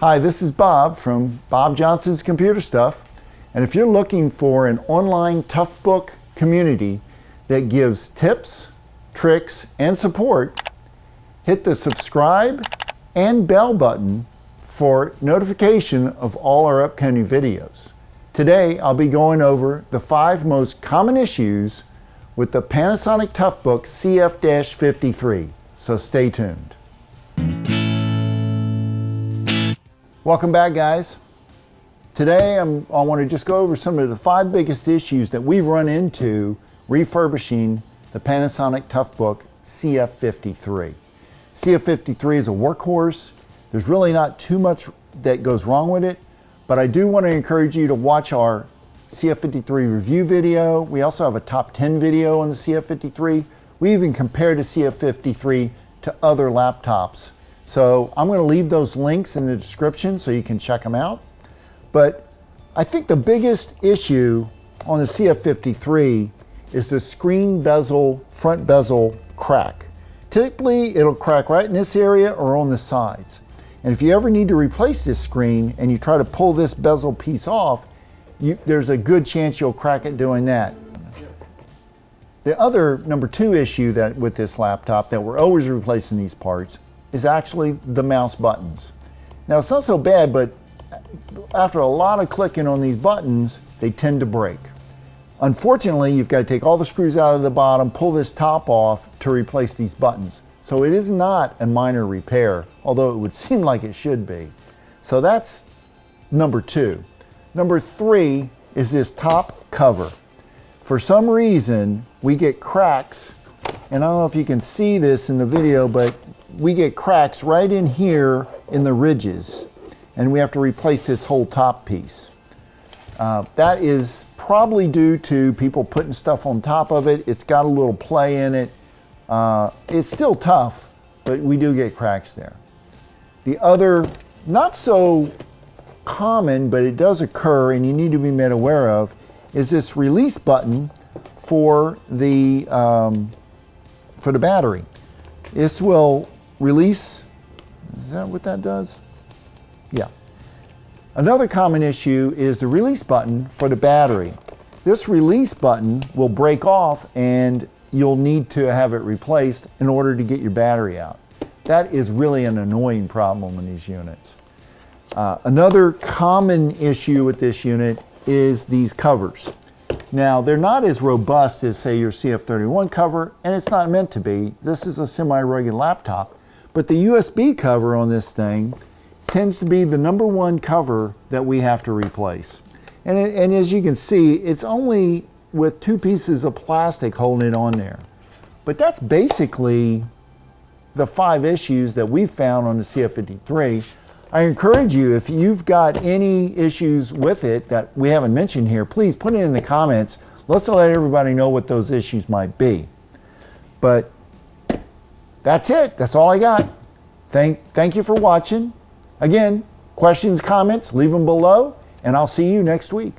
Hi, this is Bob from Bob Johnson's Computer Stuff, and if you're looking for an online Toughbook community that gives tips, tricks, and support, hit the subscribe and bell button for notification of all our upcoming videos. Today I'll be going over the 5 most common issues with the Panasonic Toughbook CF-53, so stay tuned. Welcome back, guys. Today I want to just go over some of the 5 biggest issues that we've run into refurbishing the Panasonic Toughbook CF-53. CF-53 is a workhorse. There's really not too much that goes wrong with it, but I do want to encourage you to watch our CF-53 review video. We also have a top 10 video on the CF-53. We even compared the CF-53 to other laptops. So I'm going to leave those links in the description so you can check them out. But I think the biggest issue on the CF-53 is the screen bezel, front bezel crack. Typically it'll crack right in this area or on the sides. And if you ever need to replace this screen and you try to pull this bezel piece off, there's a good chance you'll crack it doing that. The other number 2 issue that with this laptop that we're always replacing these parts is actually the mouse buttons. Now it's not so bad, but after a lot of clicking on these buttons, they tend to break. Unfortunately, you've got to take all the screws out of the bottom, pull this top off to replace these buttons. So it is not a minor repair, although it would seem like it should be. So that's number 2. Number 3 is this top cover. For some reason, we get cracks, and I don't know if you can see this in the video, but we get cracks right in here in the ridges, and we have to replace this whole top piece. That is probably due to people putting stuff on top of it. It's got a little play in it. It's still tough, but we do get cracks there. The other, not so common, but it does occur and you need to be made aware of, is this release button for the battery. This will release. Is that what that does? Yeah. Another common issue is the release button for the battery. This release button will break off and you'll need to have it replaced in order to get your battery out. That is really an annoying problem in these units. Another common issue with this unit is these covers. Now, they're not as robust as, say, your CF-31 cover, and it's not meant to be. This is a semi-rugged laptop, but the USB cover on this thing tends to be the number 1 cover that we have to replace. And as you can see, it's only with 2 pieces of plastic holding it on there. But that's basically the 5 issues that we found on the CF-53. I encourage you, if you've got any issues with it that we haven't mentioned here, please put it in the comments. Let's let everybody know what those issues might be. But that's it. That's all I got. Thank you for watching. Again, questions, comments, leave them below, and I'll see you next week.